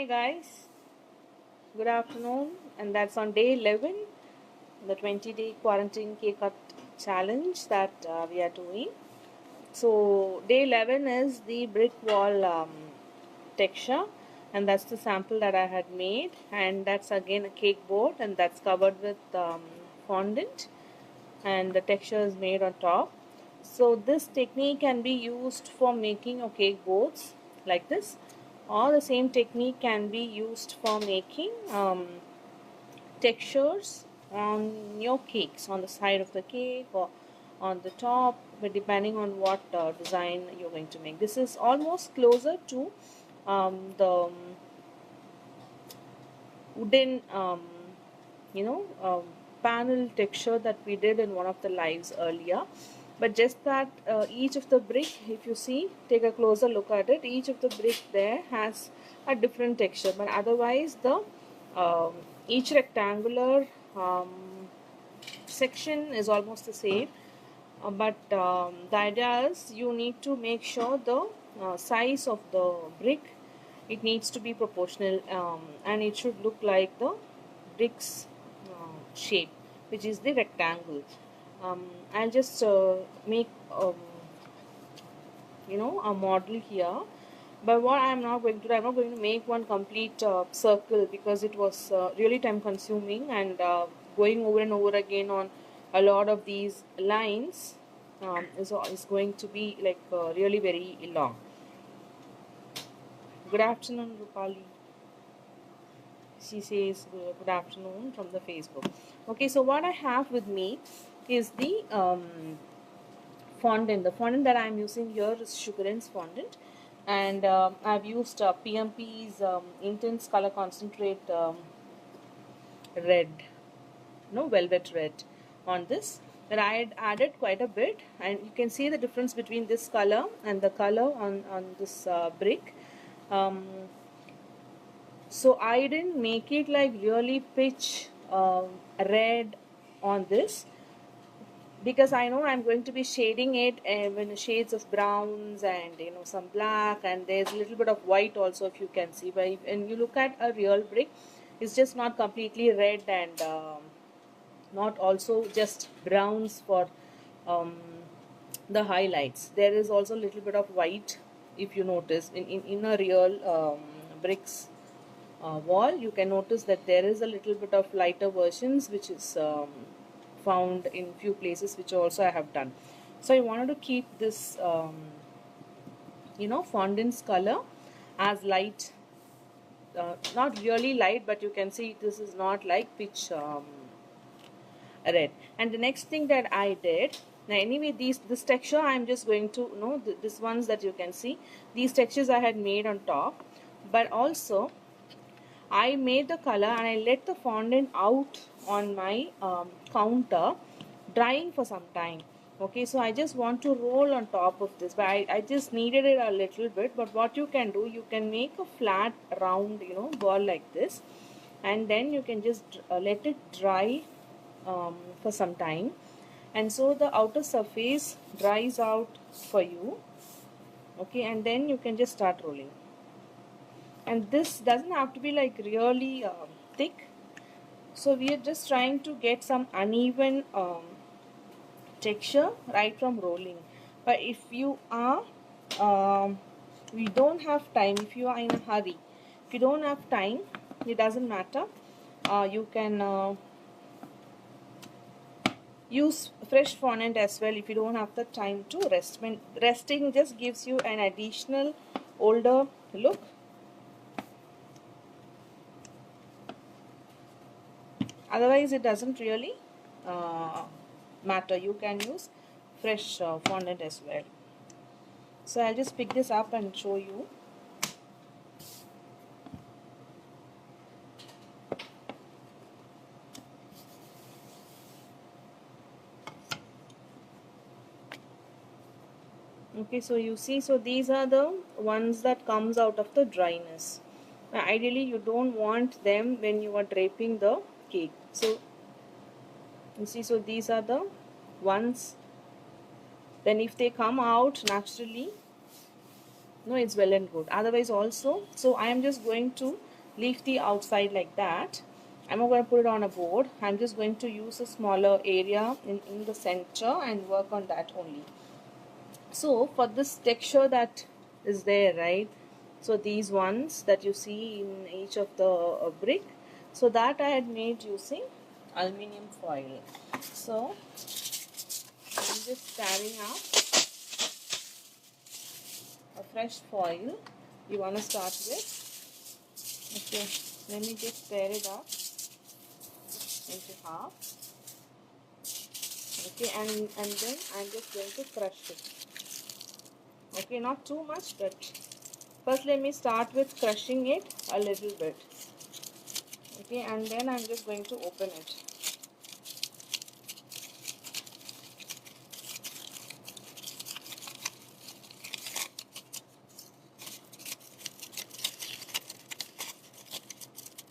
Hi guys, good afternoon, and that's on day 11, the 20-day quarantine cake cut challenge that we are doing. So, day 11 is the brick wall texture, and that's the sample that I had made, and that's again a cake board, and that's covered with fondant, and the texture is made on top. So, this technique can be used for making your cake boards like this, or the same technique can be used for making textures on your cakes, on the side of the cake or on the top, but depending on what design you're going to make. This is almost closer to the wooden panel texture that we did in one of the lives earlier, but just that each of the brick, if you see, take a closer look at it, each of the brick there has a different texture, but otherwise the each rectangular section is almost the same, but the idea is you need to make sure the size of the brick, it needs to be proportional, and it should look like the brick's shape, which is the rectangle. I'll just make a model here, but what I'm not going to do, I'm not going to make one complete circle, because it was really time consuming, and going over and over again on a lot of these lines is going to be like really very long. Good afternoon, Rupali. She says good afternoon from the Facebook. Okay, so what I have with me is the fondant. The fondant that I am using here is Sugarins fondant, and I've used PMP's Intense Color Concentrate red, no, velvet red on this. But I had added quite a bit, and you can see the difference between this color and the color on this brick. So I didn't make it like really pitch red on this, because I know I'm going to be shading it in shades of browns and some black, and there's a little bit of white also, if you can see. But when you look at a real brick, it's just not completely red, and not also just browns for the highlights. There is also a little bit of white, if you notice in a real bricks wall. You can notice that there is a little bit of lighter versions, which is found in few places, which also I have done. So I wanted to keep this fondant's color as light, not really light, but you can see this is not like pitch red. And the next thing that I did, now anyway, this texture I'm just going to this ones that you can see, these textures I had made on top, but also I made the color and I let the fondant out on my counter drying for some time. Okay, so I just want to roll on top of this, but I just needed it a little bit. But what you can do, you can make a flat round ball like this, and then you can just let it dry for some time, and so the outer surface dries out for you. Okay, and then you can just start rolling. And this doesn't have to be like really thick, so we are just trying to get some uneven texture right from rolling. But if you are we don't have time, if you are in a hurry, if you don't have time, it doesn't matter, you can use fresh fondant as well if you don't have the time to rest. When resting just gives you an additional older look. Otherwise it doesn't really matter. You can use fresh fondant as well. So I'll just pick this up and show you. Okay, so you see, so these are the ones that comes out of the dryness. Now, ideally you don't want them when you are draping the cake. So you see, so these are the ones. Then if they come out naturally, no, it's well and good. Otherwise also, so I am just going to leave the outside like that. I'm not going to put it on a board. I'm just going to use a smaller area in the center and work on that only. So for this texture that is there, right? So these ones that you see in each of the brick, so that I had made using aluminium foil. So I'm just tearing up a fresh foil. You want to start with. Okay, let me just tear it up into half. Okay, and then I'm just going to crush it. Okay, not too much, but first let me start with crushing it a little bit. Okay, and then I'm just going to open it.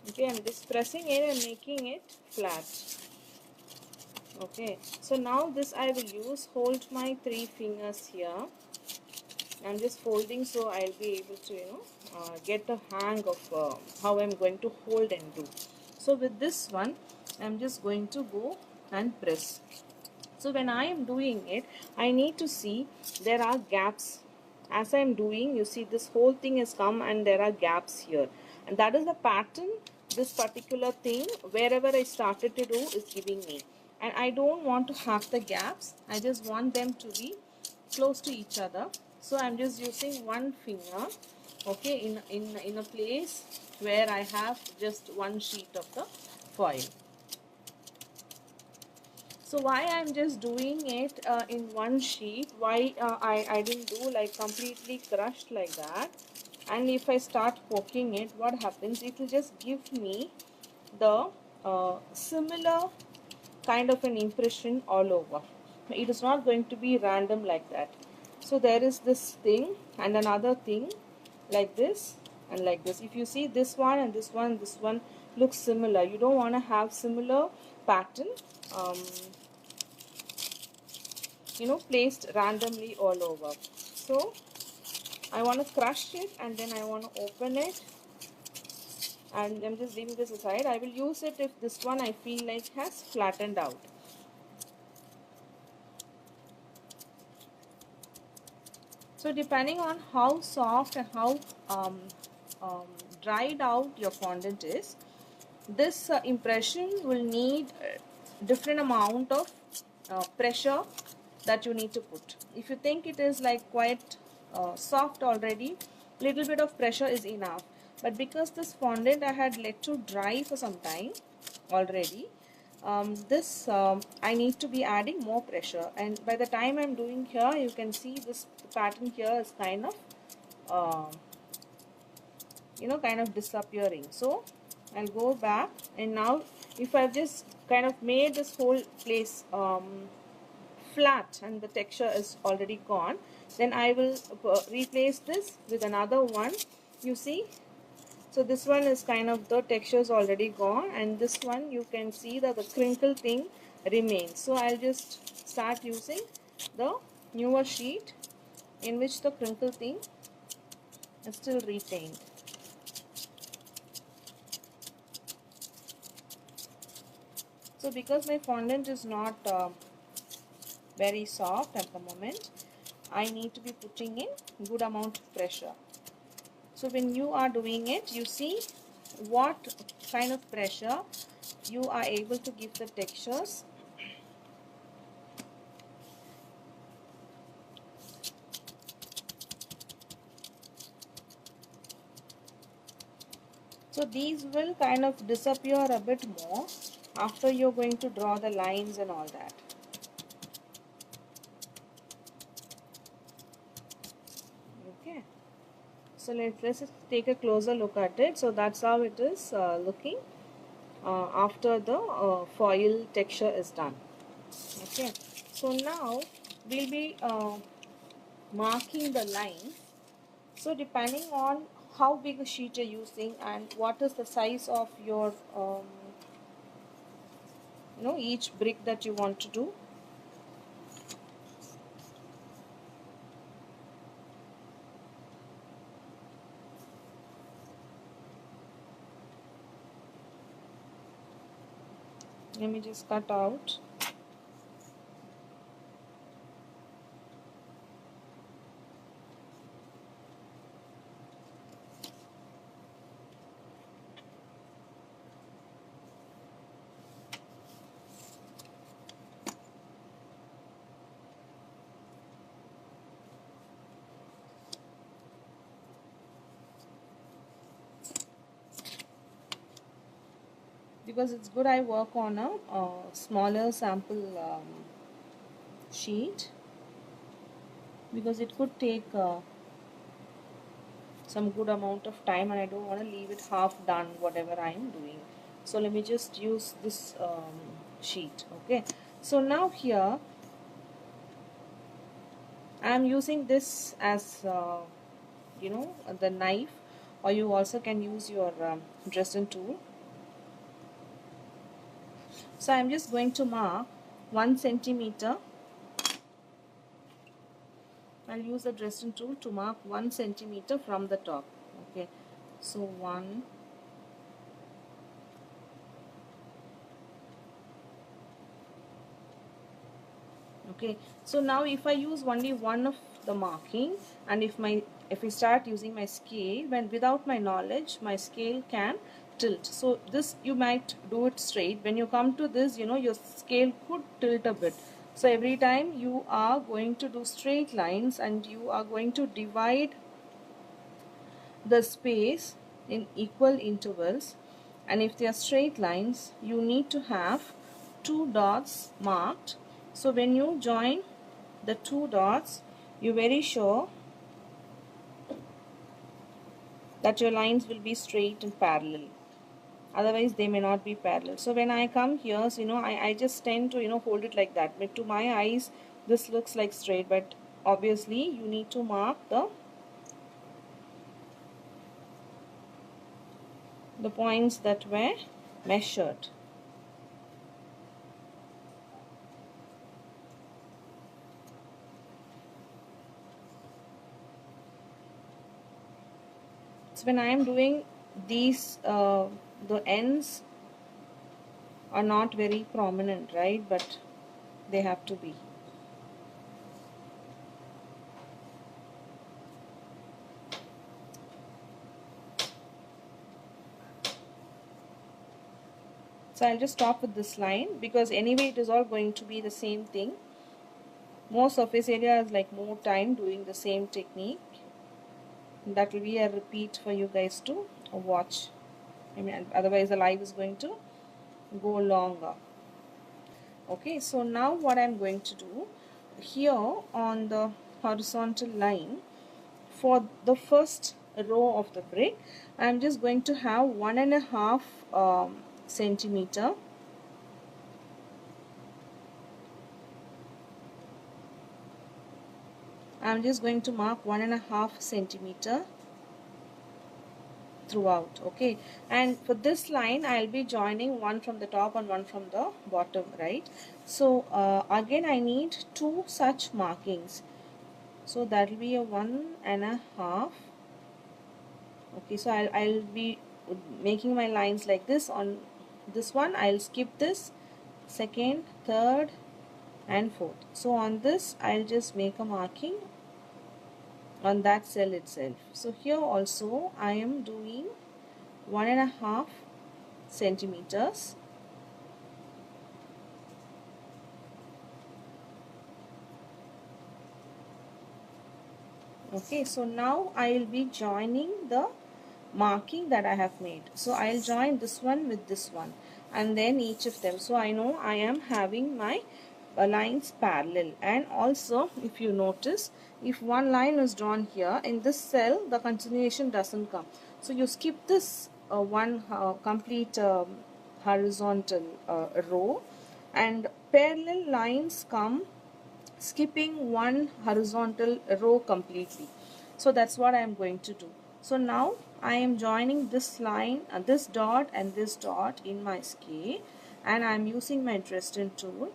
Okay, I'm just pressing it and making it flat. Okay, so now this I will hold my 3 fingers here. I'm just folding so I'll be able to, get the hang of how I'm going to hold and do. So with this one, I'm just going to go and press. So when I am doing it, I need to see there are gaps. As I am doing, you see this whole thing has come and there are gaps here. And that is the pattern this particular thing, wherever I started to do, is giving me. And I don't want to have the gaps. I just want them to be close to each other. So I'm just using one finger, okay, in a place where I have just one sheet of the foil. So why I'm just doing it in one sheet, why I didn't do like completely crushed like that, and if I start poking it, what happens, it will just give me the similar kind of an impression all over. It is not going to be random like that. So there is this thing and another thing like this and like this. If you see this one and this one looks similar, you don't want to have similar pattern placed randomly all over. So I want to crush it and then I want to open it, and I'm just leaving this aside. I will use it if this one I feel like has flattened out. So depending on how soft and how dried out your fondant is, this impression will need different amount of pressure that you need to put. If you think it is like quite soft already, little bit of pressure is enough. But because this fondant I had let to dry for some time already, I need to be adding more pressure, and by the time I'm doing here, you can see this pattern here is kind of kind of disappearing. So I'll go back, and now if I've just kind of made this whole place flat and the texture is already gone, then I will replace this with another one. You see, so this one is kind of, the texture is already gone, and this one you can see that the crinkle thing remains. So I'll just start using the newer sheet in which the crinkle thing is still retained. So because my fondant is not very soft at the moment, I need to be putting in good amount of pressure. So when you are doing it, you see what kind of pressure you are able to give the textures. So these will kind of disappear a bit more after you're going to draw the lines and all that. Okay. So let's take a closer look at it. So that's how it is looking after the foil texture is done. Okay. So now we'll be marking the line. So depending on how big a sheet you're using and what is the size of your each brick that you want to do, Let me just cut out. Because it's good I work on a smaller sample sheet, because it could take some good amount of time and I don't want to leave it half done whatever I am doing. So let me just use this sheet. Okay, so now here I am using this as the knife, or you also can use your Dresden tool. So I am just going to mark 1 centimeter. I'll use the Dresden tool to mark 1 centimeter from the top. Okay, so 1, okay. So now if I use only one of the marking, and if I start using my scale, when without my knowledge my scale can tilt. So this you might do it straight. When you come to this, your scale could tilt a bit. So every time you are going to do straight lines and you are going to divide the space in equal intervals, and if they are straight lines you need to have 2 dots marked. So when you join the 2 dots, you're very sure that your lines will be straight and parallel, otherwise they may not be parallel. So when I come here, so, I just tend to hold it like that, but to my eyes this looks like straight, but obviously you need to mark the points that were measured. So when I am doing these, the ends are not very prominent, right? But they have to be. So I'll just stop with this line, because anyway it is all going to be the same thing. More surface area is like more time doing the same technique. That will be a repeat for you guys to watch. I mean, otherwise the live is going to go longer. Okay, so now what I'm going to do here on the horizontal line, for the first row of the brick, I'm just going to have 1.5 centimeter. I'm just going to mark 1.5 centimeter throughout. Okay, and for this line I'll be joining one from the top and one from the bottom, right? So again I need 2 such markings, so that will be a 1.5. okay, so I'll be making my lines like this. On this one I'll skip this second, third and fourth. So on this I'll just make a marking on that cell itself. So here also I am doing 1.5 centimeters. Okay, so now I will be joining the marking that I have made. So I'll join this one with this one and then each of them. So I know I am having my lines parallel. And also if you notice, if one line is drawn here in this cell, the continuation doesn't come. So you skip this one complete horizontal row, and parallel lines come skipping one horizontal row completely. So that's what I am going to do. So now I am joining this line, this dot and this dot in my scale, and I am using my Dresden tool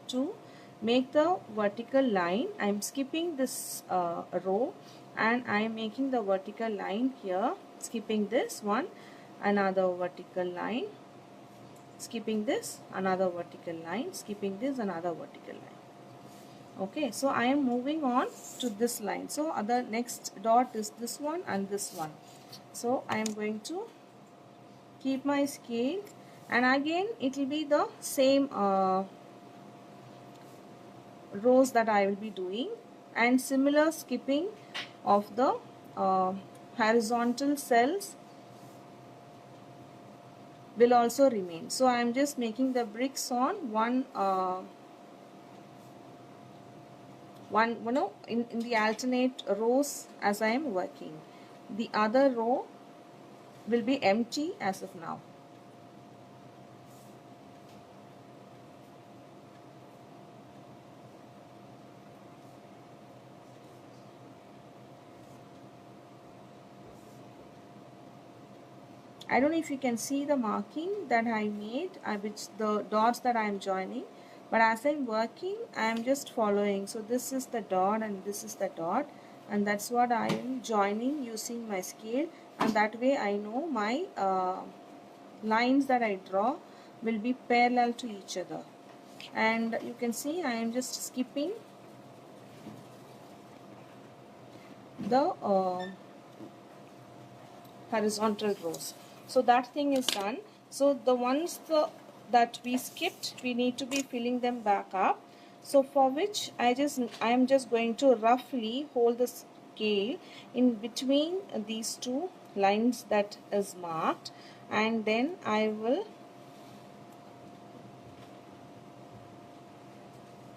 to make the vertical line. I am skipping this row and I am making the vertical line here, skipping this one, another vertical line, skipping this, another vertical line, skipping this, another vertical line. Okay, so I am moving on to this line. So other next dot is this one and this one. So I am going to keep my scale, and again it will be the same rows that I will be doing, and similar skipping of the horizontal cells will also remain. So I am just making the bricks on one in the alternate rows as I am working. The other row will be empty as of now. I don't know if you can see the marking that I made, which the dots that I am joining, but as I'm working I am just following. So this is the dot and this is the dot, and that's what I am joining using my scale, and that way I know my lines that I draw will be parallel to each other. And you can see I am just skipping the horizontal rows. So that thing is done. So the ones that we skipped, we need to be filling them back up. So for which I am just going to roughly hold the scale in between these two lines that is marked, and then I will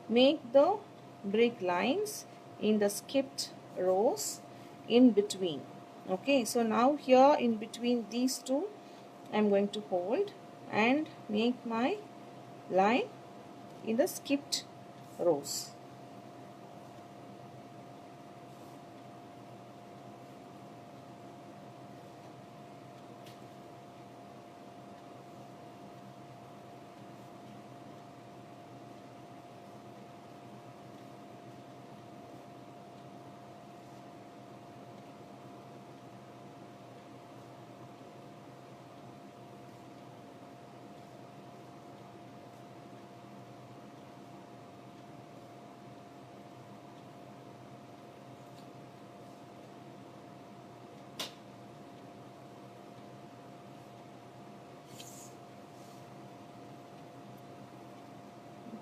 make the brick lines in the skipped rows in between. Okay, so now here in between these two I'm going to hold and make my line in the skipped rows.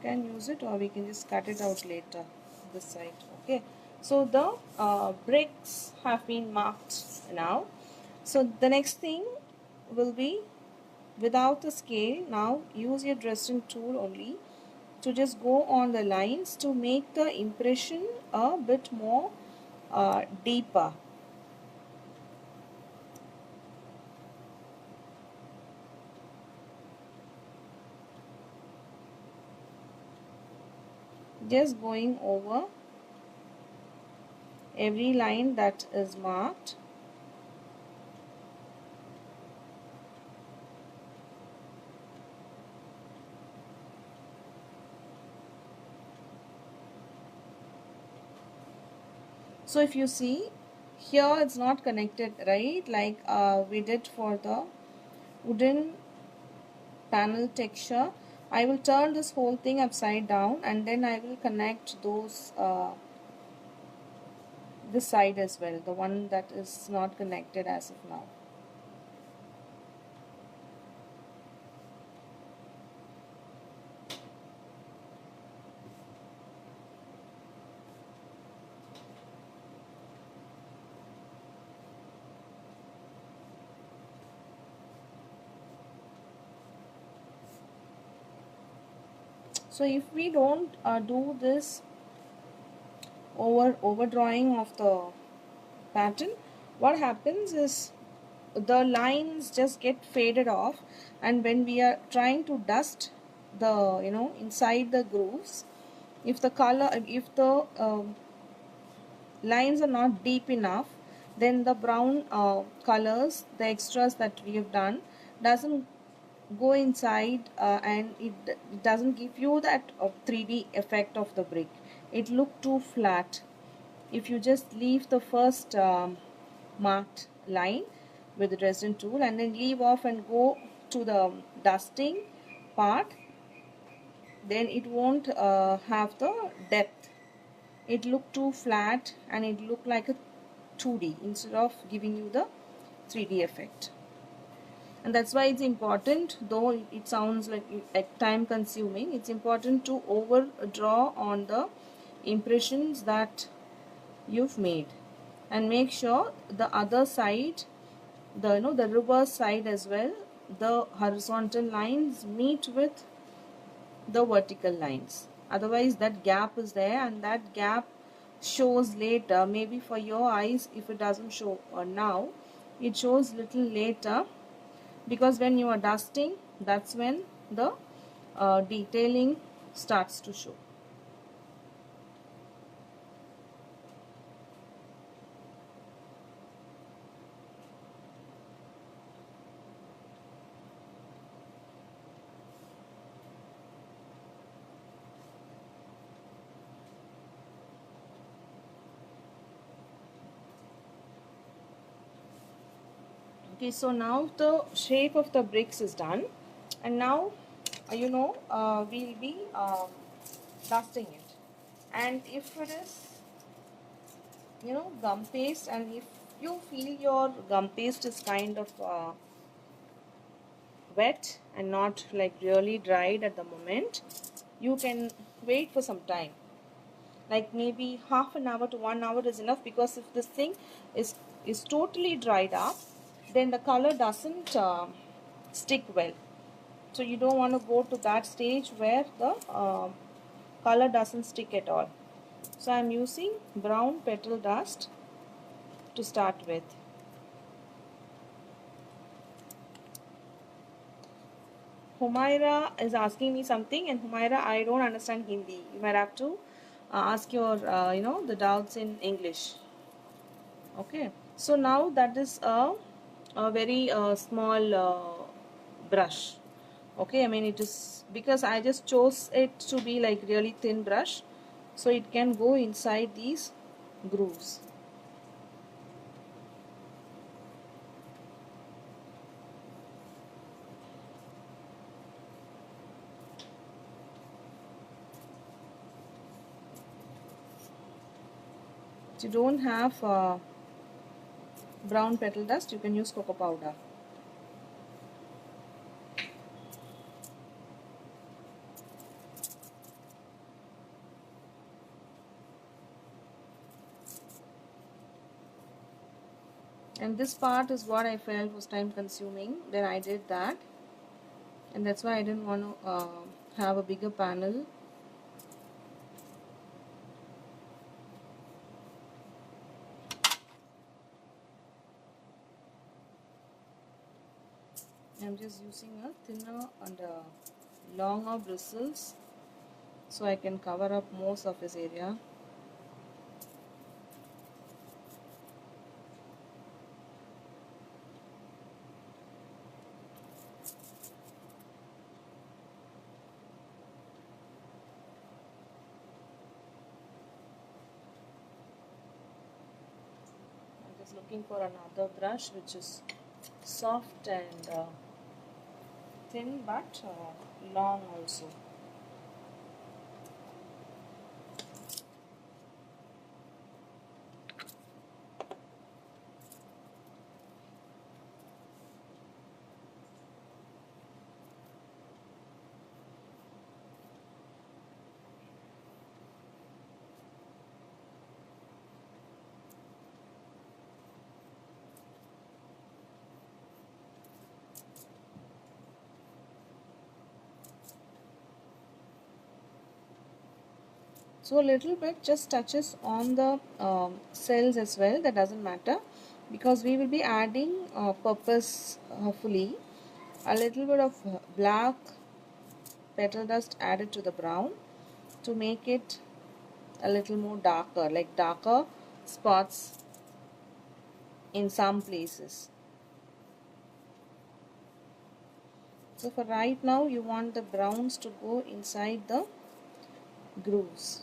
Can use it, or we can just cut it out later this side. Okay, so the bricks have been marked now. So the next thing will be, without the scale, now use your Dresden tool only to just go on the lines to make the impression a bit more deeper. Just going over every line that is marked. So if you see here, it's not connected, right, like we did for the wooden panel texture. I will turn this whole thing upside down, and then I will connect those this side as well, the one that is not connected as of now. So if we don't do this overdrawing of the pattern, what happens is the lines just get faded off, and when we are trying to dust the inside the grooves, if the lines are not deep enough, then the brown colors, the extras that we have done, doesn't go inside, and it doesn't give you that 3D effect of the brick. It look too flat. If you just leave the first marked line with the Dresden tool and then leave off and go to the dusting part, then it won't have the depth. It look too flat and it look like a 2D instead of giving you the 3D effect. And that's why it's important, though it sounds like time consuming, it's important to overdraw on the impressions that you've made, and make sure the other side, the reverse side as well, the horizontal lines meet with the vertical lines. Otherwise that gap is there, and that gap shows later. Maybe for your eyes, if it doesn't show now, it shows little later, because when you are dusting, that's when the detailing starts to show. Okay, so now the shape of the bricks is done, and now we'll be dusting it. And if it is gum paste, and if you feel your gum paste is kind of wet and not like really dried at the moment, you can wait for some time, like maybe half an hour to 1 hour is enough, because if this thing is totally dried up, then the color doesn't stick well. So you don't want to go to that stage where the color doesn't stick at all. So I'm using brown petal dust to start with. Humaira is asking me something, and Humaira, I don't understand Hindi. You might have to ask your the doubts in English. Okay, so now that is a very small brush. Okay, I mean, it is because I just chose it to be like really thin brush, so it can go inside these grooves. If you don't have brown petal dust, you can use cocoa powder. And this part is what I felt was time consuming, then I did that, and that's why I didn't want to have a bigger panel. I'm just using a thinner and longer bristles so I can cover up more surface area. I'm just looking for another brush which is soft and thin but long also. So a little bit just touches on the cells as well, that doesn't matter, because we will be adding purposefully a little bit of black petal dust added to the brown to make it a little more darker, like darker spots in some places. So for right now, you want the browns to go inside the grooves.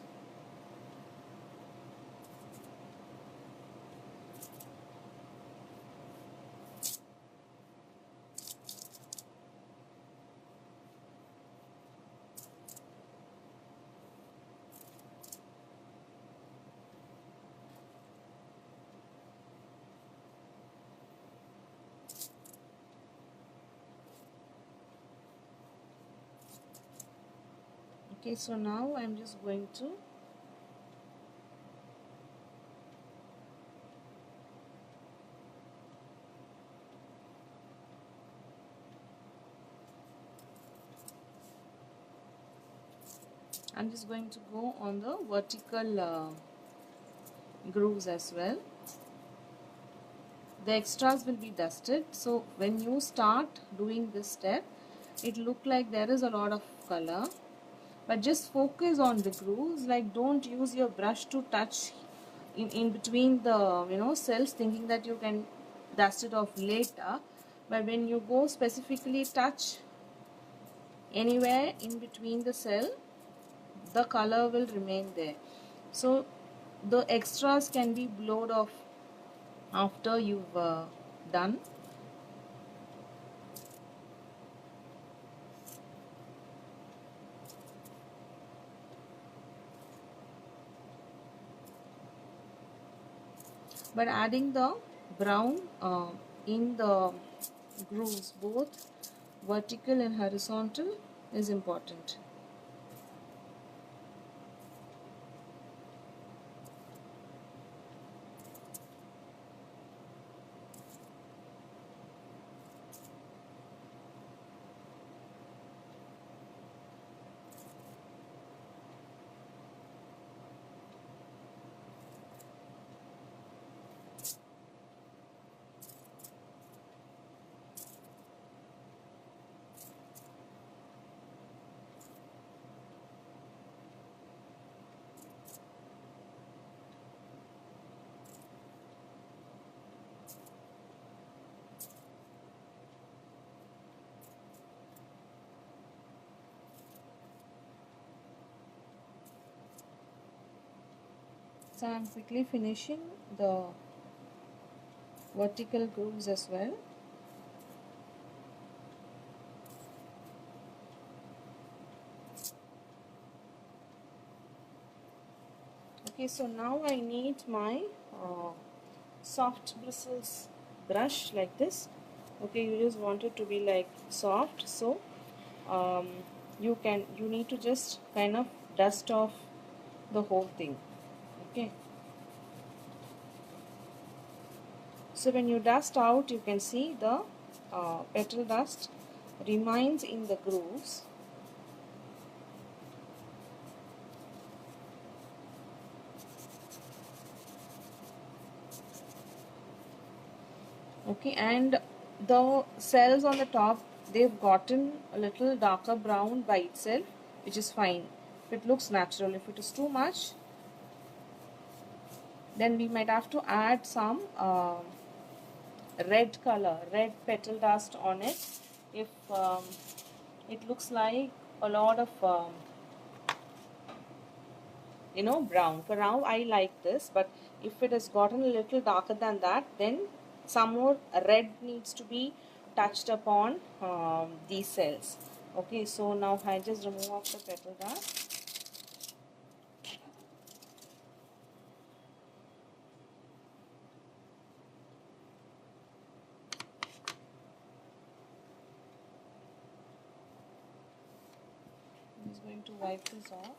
Okay, so now I'm just going to go on the vertical grooves as well. The extras will be dusted, so when you start doing this step, it look like there is a lot of color, but just focus on the grooves. Like, don't use your brush to touch in between the cells, thinking that you can dust it off later. But when you go specifically touch anywhere in between the cell, the color will remain there. So the extras can be blowed off after you've done. But adding the brown in the grooves, both vertical and horizontal, is important. So I'm quickly finishing the vertical grooves as well. Okay, so now I need my soft bristles brush like this. Okay, you just want it to be like soft, so um, you need to just kind of dust off the whole thing. Okay, so when you dust out, you can see the petal dust remains in the grooves. Okay, and the cells on the top, they've gotten a little darker brown by itself, which is fine if it looks natural. If it is too much, then we might have to add some red color, red petal dust on it, if it looks like a lot of brown. For now I like this, but if it has gotten a little darker than that, then some more red needs to be touched upon these cells. Okay, so now I just remove off the petal dust. I'm just going to wipe this off.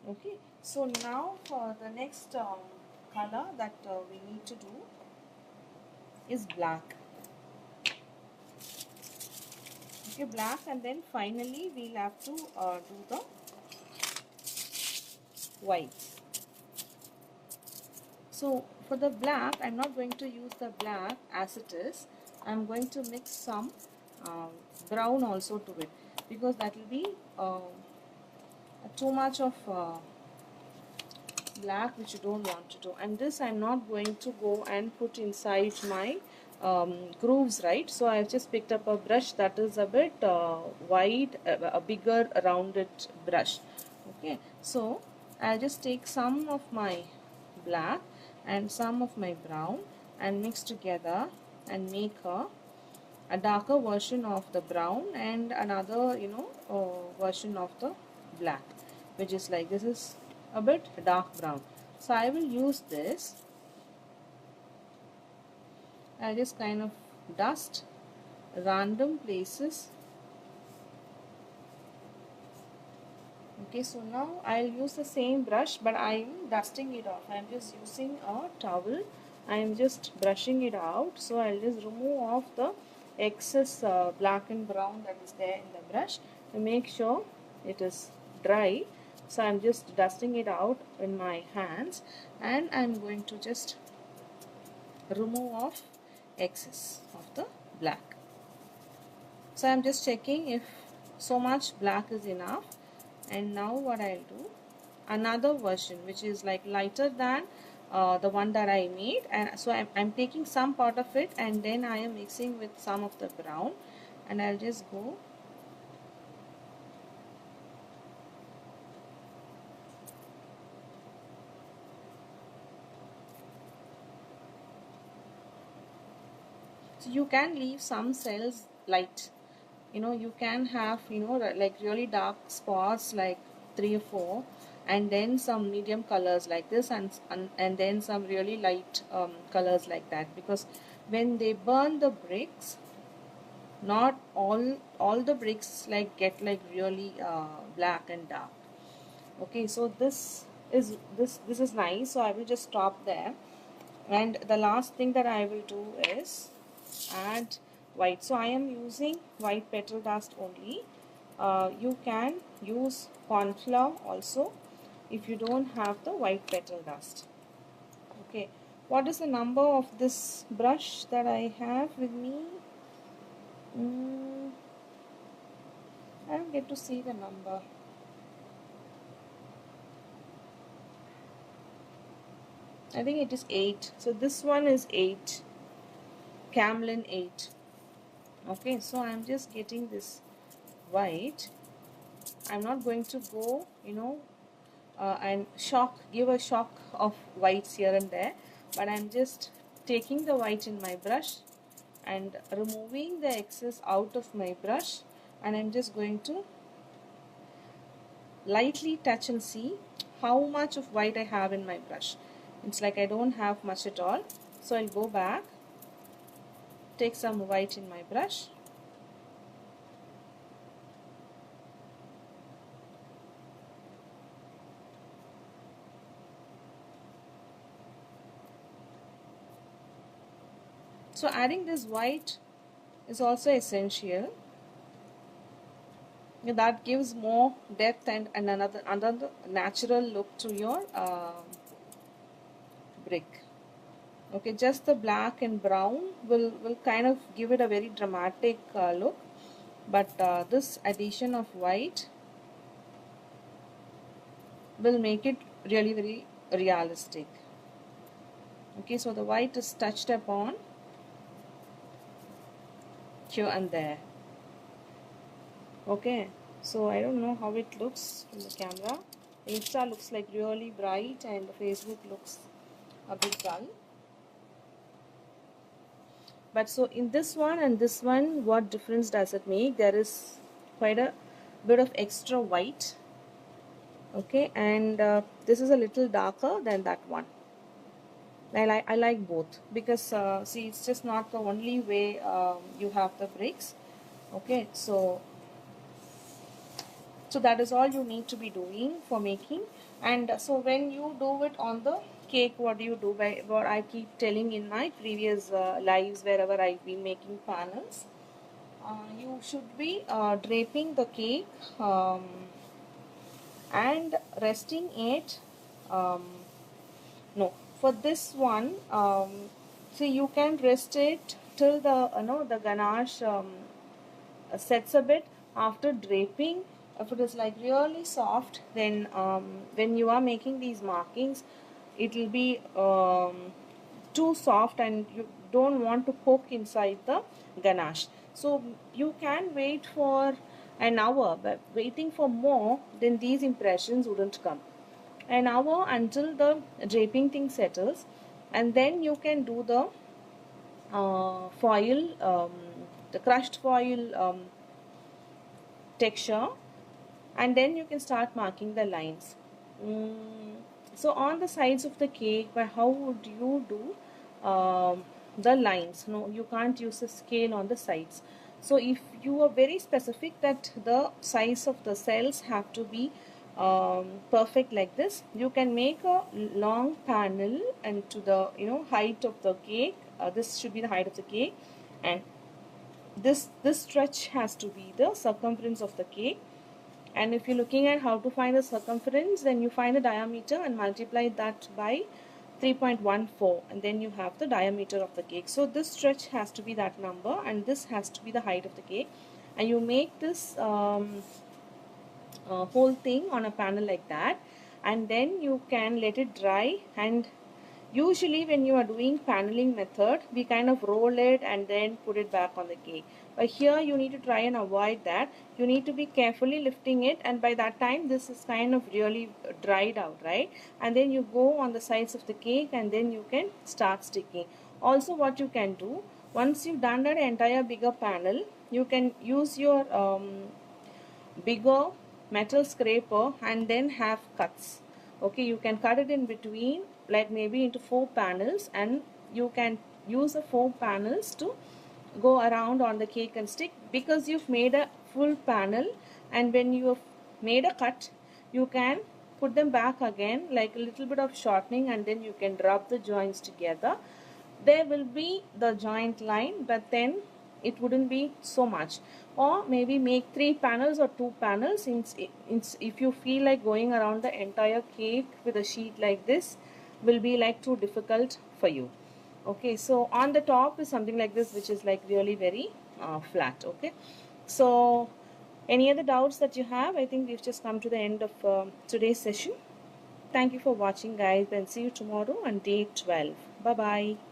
Okay, so now for the next color that we need to do is black. Okay, black, and then finally we'll have to do the white. So for the black, I'm not going to use the black as it is. I'm going to mix some brown also to it, because that will be too much of black, which you don't want to do. And this I'm not going to go and put inside my grooves, right? So I've just picked up a brush that is a bit wide, a bigger rounded brush. Okay, so I'll just take some of my black and some of my brown and mix together and make a darker version of the brown and another version of the black, which is like, this is a bit dark brown. So I will use this. I'll just kind of dust random places. Okay, so now I'll use the same brush, but I'm dusting it off. I'm just using a towel. I'm just brushing it out. So I'll just remove off the excess black and brown that is there in the brush to make sure it is dry. So I'm just dusting it out in my hands, and I'm going to just remove off excess of the black. So I'm just checking if so much black is enough. And now what I'll do, another version which is like lighter than the one that I made, and so I'm taking some part of it and then I am mixing with some of the brown, and I'll just go so you can leave some cells light, you know, you can have, you know, like really dark spots like 3 or 4, and then some medium colors like this, and then some really light colors like that, because when they burn the bricks, not all the bricks like get like really black and dark. Okay, so this is nice, so I will just stop there. And the last thing that I will do is add white. So I am using white petal dust only. You can use corn flour also if you don't have the white petal dust. Okay, what is the number of this brush that I have with me? I don't get to see the number. I think it is 8. So this one is 8. Camlin 8. Okay, so I'm just getting this white. I'm not going to go, you know, and give a shock of whites here and there, but I'm just taking the white in my brush and removing the excess out of my brush, and I'm just going to lightly touch and see how much of white I have in my brush. It's like I don't have much at all. So I'll go back, take some white in my brush, so adding this white is also essential. That gives more depth and another natural look to your brick. Okay, just the black and brown will kind of give it a very dramatic look, but this addition of white will make it really very realistic. Okay, so the white is touched upon here and there. Okay, so I don't know how it looks in the camera. Insta looks like really bright and Facebook looks a bit dull. But so in this one and this one, what difference does it make? There is quite a bit of extra white. Okay, and this is a little darker than that one. I like both because see, it's just not the only way you have the bricks. Okay, so that is all you need to be doing for making. And so when you do it on the cake, what do you do? What I keep telling in my previous lives wherever I've been making panels, you should be draping the cake and resting it. No, for this one, see, you can rest it till the the ganache sets a bit. After draping, if it is like really soft, then when you are making these markings, it will be too soft and you don't want to poke inside the ganache. So you can wait for an hour, but waiting for more, then these impressions wouldn't come. An hour until the draping thing settles, and then you can do the foil, the crushed foil texture, and then you can start marking the lines. So on the sides of the cake, by how would you do the lines? No, you can't use a scale on the sides. So if you are very specific that the size of the cells have to be perfect like this, you can make a long panel and to the height of the cake. This should be the height of the cake, and this stretch has to be the circumference of the cake. And if you're looking at how to find the circumference, then you find the diameter and multiply that by 3.14, and then you have the diameter of the cake. So this stretch has to be that number, and this has to be the height of the cake. And you make this whole thing on a panel like that, and then you can let it dry. And usually when you are doing paneling method, we kind of roll it and then put it back on the cake. But here you need to try and avoid that. You need to be carefully lifting it, and by that time this is kind of really dried out, right? And then you go on the sides of the cake, and then you can start sticking. Also, what you can do, once you've done that entire bigger panel, you can use your bigger metal scraper and then have cuts. Okay, you can cut it in between, like maybe into 4 panels, and you can use the 4 panels to go around on the cake and stick, because you've made a full panel. And when you have made a cut, you can put them back again, like a little bit of shortening, and then you can rub the joints together. There will be the joint line, but then it wouldn't be so much. Or maybe make 3 panels or 2 panels, since if you feel like going around the entire cake with a sheet like this will be like too difficult for you. Okay, so on the top is something like this, which is like really very flat. Okay, so any other doubts that you have? I think we've just come to the end of today's session. Thank you for watching, guys, and see you tomorrow on day 12. Bye bye.